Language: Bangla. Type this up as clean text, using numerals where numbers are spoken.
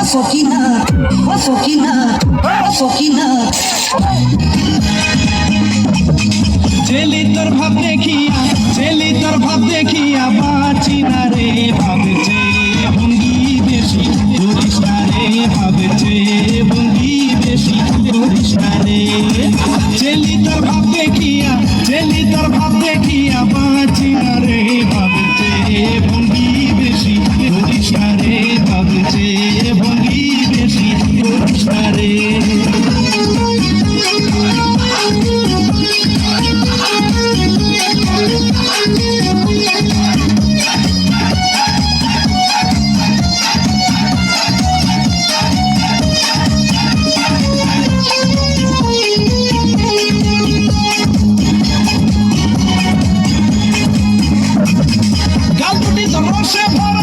সকিনা ও সকিনা ও সকিনা চেলি তোর ভাব দেখিয়া বাঁচি না রে ভাবছে ভঙ্গি বেশি করিস না রে ভাবছে ভঙ্গি বেশি করিস না রে চেলি তোর ভাব দেখিয়া বাঁচি না রে ভাবছে ভঙ্গি বেশি করিস না রে ভাবছে ভঙ্গি বেশি করিস না রে রসে ভরা